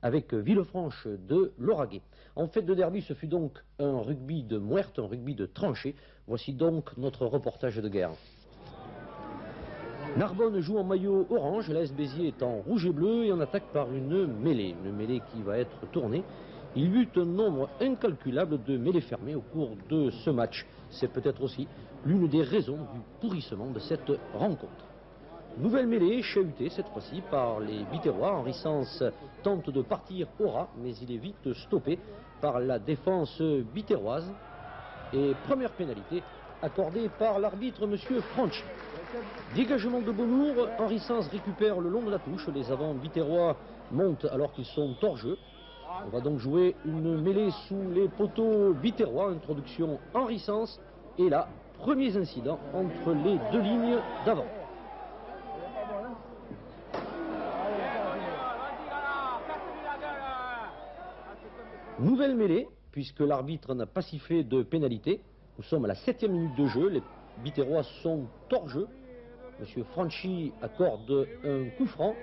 avec Villefranche de Lauragais. En fait de derby, ce fut donc un rugby de muerte, un rugby de tranchée. Voici donc notre reportage de guerre. Narbonne joue en maillot orange, l'AS Béziers est en rouge et bleu et on attaque par une mêlée qui va être tournée. Il y eut un nombre incalculable de mêlées fermées au cours de ce match. C'est peut-être aussi l'une des raisons du pourrissement de cette rencontre. Nouvelle mêlée chahutée cette fois-ci par les Biterrois. Henri Sens tente de partir au ras, mais il est vite stoppé par la défense biterroise. Et première pénalité accordée par l'arbitre monsieur Franchi. Dégagement de Bonnour, Henri Sens récupère le long de la touche. Les avants biterrois montent alors qu'ils sont hors jeu. On va donc jouer une mêlée sous les poteaux biterrois. Introduction Henri Sens. Et là, premiers incidents entre les deux lignes d'avant. Nouvelle mêlée, puisque l'arbitre n'a pas sifflé de pénalité. Nous sommes à la 7e minute de jeu. Les Biterrois sont hors jeu. Monsieur Franchi accorde un coup franc.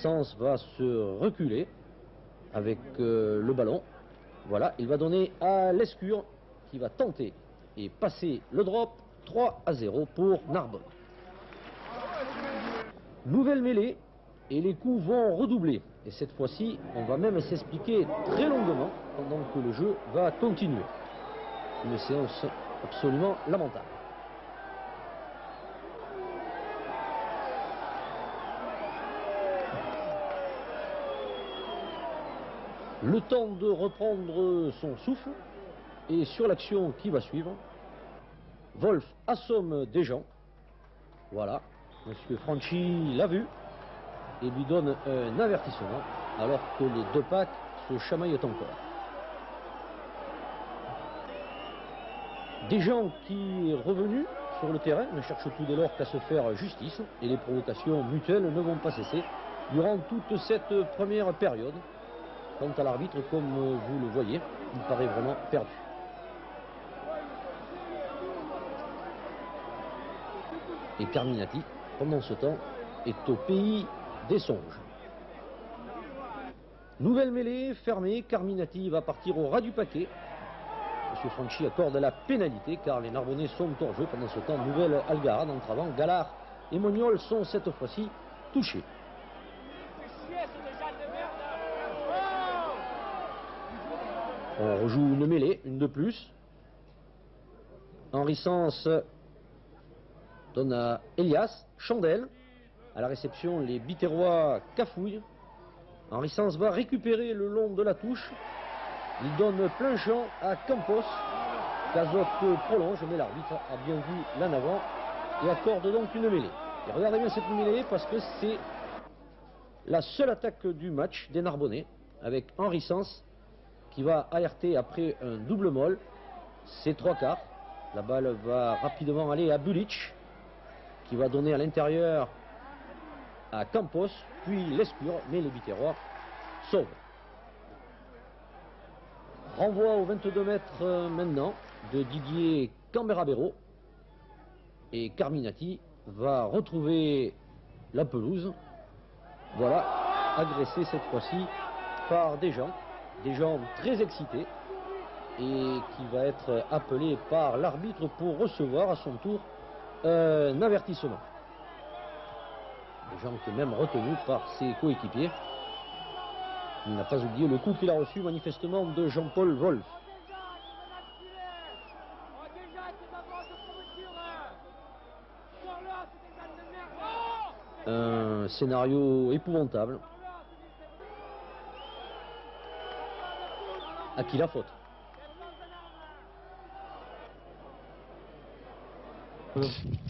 Sens va se reculer avec le ballon. Voilà, il va donner à Lescure qui va tenter et passer le drop. 3-0 pour Narbonne. Nouvelle mêlée et les coups vont redoubler. Et cette fois-ci, on va même s'expliquer très longuement pendant que le jeu va continuer. Une séance absolument lamentable. Le temps de reprendre son souffle et sur l'action qui va suivre, Wolf assomme Desjans. Voilà, monsieur Franchi l'a vu et lui donne un avertissement alors que les deux packs se chamaillent encore. Desjans qui est revenu sur le terrain ne cherche tout dès lors qu'à se faire justice et les provocations mutuelles ne vont pas cesser durant toute cette première période. Quant à l'arbitre, comme vous le voyez, il paraît vraiment perdu. Et Carminati, pendant ce temps, est au pays des songes. Nouvelle mêlée fermée, Carminati va partir au ras du paquet. Monsieur Franchi accorde la pénalité car les Narbonnais sont hors jeu. Pendant ce temps, nouvelle algarade entre avant. Gallard et Moniol sont cette fois-ci touchés. On rejoue une mêlée, une de plus. Henri Sens donne à Elias, Chandelle. À la réception, les Biterrois cafouillent. Henri Sens va récupérer le long de la touche. Il donne plein champ à Campos. Cazotte prolonge, mais l'arbitre a bien vu l'en avant et accorde donc une mêlée. Et regardez bien cette mêlée parce que c'est la seule attaque du match des Narbonnais avec Henri Sens qui va alerter après un double molle. C'est 3/4. La balle va rapidement aller à Bulic qui va donner à l'intérieur à Campos, puis Lescure, mais les Biterrois sauvent. Renvoi aux 22 mètres maintenant de Didier Camberabero et Carminati va retrouver la pelouse. Voilà, agressé cette fois-ci par Desjans très excités et qui va être appelé par l'arbitre pour recevoir à son tour un avertissement. Desjans qui est même retenu par ses coéquipiers. Il n'a pas oublié le coup qu'il a reçu manifestement de Jean-Paul Wolf. Un scénario épouvantable. À qui la faute?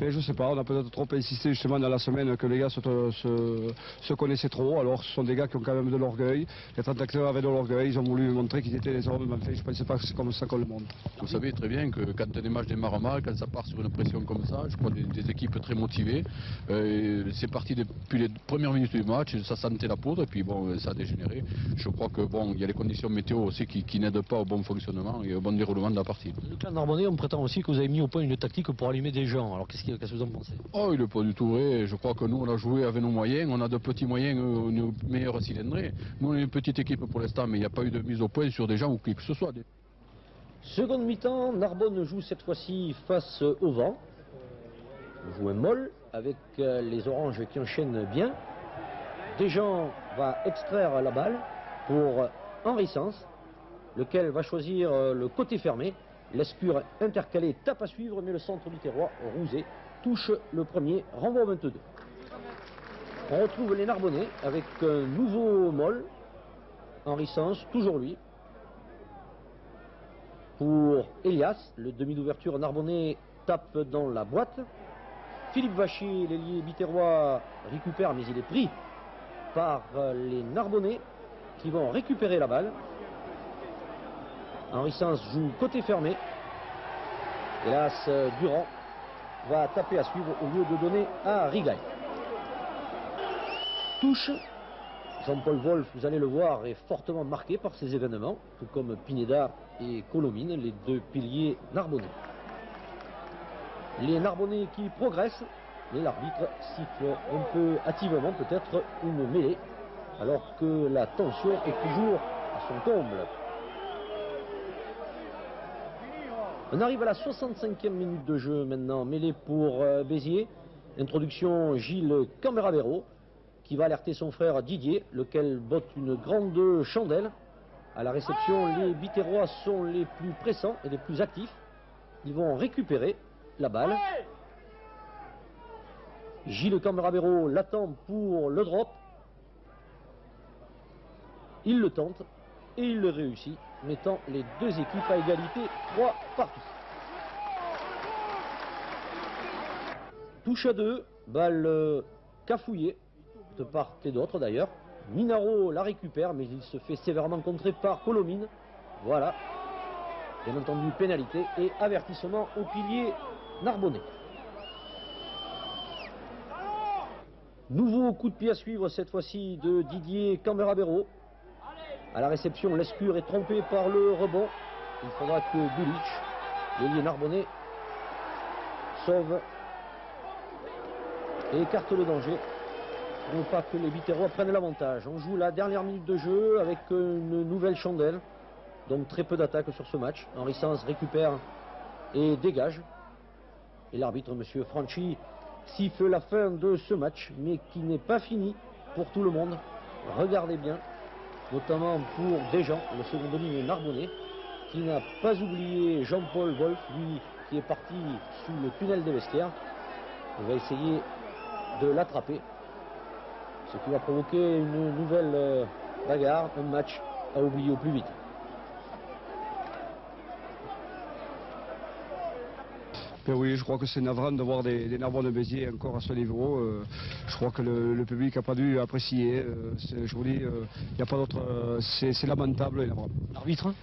Je sais pas, on a peut-être trop insisté justement dans la semaine que les gars se connaissaient trop. Alors ce sont des gars qui ont quand même de l'orgueil. Les 30 acteurs avaient de l'orgueil, ils ont voulu montrer qu'ils étaient les hommes. En fait, je ne pensais pas que c'est comme ça qu'on le montre. Vous savez très bien que quand les matchs démarrent mal, quand ça part sur une pression comme ça, je crois des équipes très motivées. C'est parti depuis les premières minutes du match, ça sentait la poudre et puis bon, ça a dégénéré. Je crois que bon, il y a les conditions météo aussi qui n'aident pas au bon fonctionnement et au bon déroulement de la partie. Le clan Narbonnais, on prétend aussi que vous avez mis au point une tactique pour allumer des jeunes Jean. Alors qu'est-ce que vous en pensez? Oh, il n'est pas du tout vrai. Je crois que nous, on a joué avec nos moyens. On a de petits moyens, nos meilleurs cylindrés. Nous, on est une petite équipe pour l'instant, mais il n'y a pas eu de mise au point sur des gens ou qui que ce soit. Seconde mi-temps, Narbonne joue cette fois-ci face au vent. On joue un molle avec les oranges qui enchaînent bien. Desjean va extraire la balle pour Henri Sens, lequel va choisir le côté fermé. Lescure intercalé tape à suivre, mais le centre du terroir, Rouzet, touche le premier, renvoi au 22. On retrouve les Narbonnais avec un nouveau molle. Henri Sens, toujours lui. Pour Elias, le demi d'ouverture narbonnais tape dans la boîte. Philippe Vacher, l'ailier biterrois, récupère, mais il est pris par les Narbonnais qui vont récupérer la balle. Henri Sens joue côté fermé. Hélas, Durand va taper à suivre au lieu de donner à Rigaille. Touche. Jean-Paul Wolf, vous allez le voir, est fortement marqué par ces événements, tout comme Pineda et Colomine, les deux piliers narbonnais. Les Narbonnais qui progressent, mais l'arbitre siffle un peu hâtivement peut-être une mêlée, alors que la tension est toujours à son comble. On arrive à la 65e minute de jeu maintenant, mêlée pour Béziers. Introduction Gilles Camberavero, qui va alerter son frère Didier, lequel botte une grande chandelle. À la réception, les Biterrois sont les plus pressants et les plus actifs. Ils vont récupérer la balle. Gilles Camberavero l'attend pour le drop. Il le tente et il le réussit, mettant les deux équipes à égalité, 3 partout. Touche à 2, balle cafouillée de part et d'autre d'ailleurs. Minaro la récupère, mais il se fait sévèrement contrer par Colomine. Voilà. Bien entendu, pénalité et avertissement au pilier narbonnais. Nouveau coup de pied à suivre cette fois-ci de Didier Camberavero. À la réception, Lescure est trompé par le rebond. Il faudra que Bilic, l'ailier narbonnais, sauve et écarte le danger. Non pas que les Biterrois prennent l'avantage. On joue la dernière minute de jeu avec une nouvelle chandelle. Donc très peu d'attaques sur ce match. Henri Sens récupère et dégage. Et l'arbitre, M. Franchi, siffle la fin de ce match, mais qui n'est pas fini pour tout le monde. Regardez bien, notamment pour Desjean, le second de ligne narbonnais, qui n'a pas oublié Jean-Paul Wolf, lui qui est parti sous le tunnel des vestiaires. Il va essayer de l'attraper, ce qui va provoquer une nouvelle bagarre, un match à oublier au plus vite. Ben oui, je crois que c'est navrant de voir des Narbonne de Béziers encore à ce niveau. Je crois que le public n'a pas dû apprécier. Je vous dis, il n'y a pas d'autre. C'est lamentable et navrant. L'arbitre?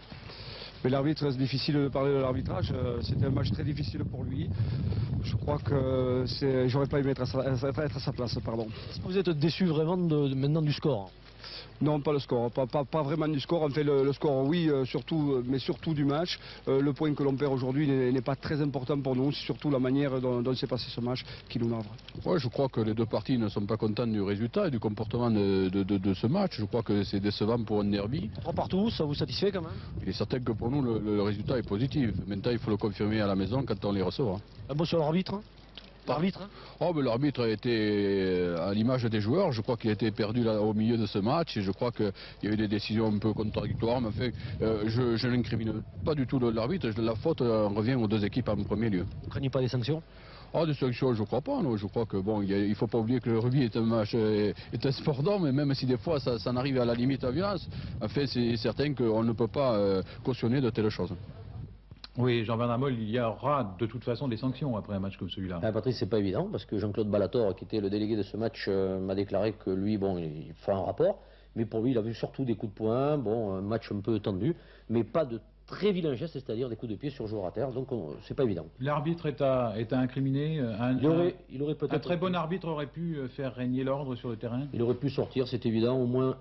Mais l'arbitre, c'est difficile de parler de l'arbitrage. C'était un match très difficile pour lui. Je crois que j'aurais pas aimé être à sa place, pardon. Est-ce que vous êtes déçu vraiment maintenant du score? Non, pas le score, pas vraiment du score. En fait, le score, oui, surtout, mais surtout du match. Le point que l'on perd aujourd'hui n'est pas très important pour nous. C'est surtout la manière dont s'est passé ce match qui nous navre. Ouais, je crois que les deux parties ne sont pas contentes du résultat et du comportement de ce match. Je crois que c'est décevant pour un derby. 3 partout, ça vous satisfait quand même? Il est certain que pour nous, le résultat est positif. Maintenant, il faut le confirmer à la maison quand on les recevra. Un mot sur l'arbitre? L'arbitre? Oh, mais l'arbitre a été à l'image des joueurs. Je crois qu'il a été perdu là, au milieu de ce match. Et je crois qu'il y a eu des décisions un peu contradictoires. Mais enfin, je n'incrimine pas du tout l'arbitre. La faute revient aux deux équipes en premier lieu. Vous ne craignez pas des sanctions? Ah, des sanctions, je ne crois pas. Non. Je crois que bon, il ne faut pas oublier que le rugby est un match, est un sport d'homme. Et même si des fois ça en arrive à la limite à violence, en fait, c'est certain qu'on ne peut pas cautionner de telles choses. Oui, Jean-Bernard Moll, il y aura de toute façon des sanctions après un match comme celui-là. Patrice, c'est pas évident, parce que Jean-Claude Ballator, qui était le délégué de ce match, m'a déclaré que lui, bon, il fera un rapport, mais pour lui, il a vu surtout des coups de poing, bon, un match un peu tendu, mais pas de très vilains gestes, c'est-à-dire des coups de pied sur joueur à terre, donc c'est pas évident. L'arbitre est à incriminer. Il aurait peut-être... Un très bon arbitre aurait pu faire régner l'ordre sur le terrain. Il aurait pu sortir, c'est évident, au moins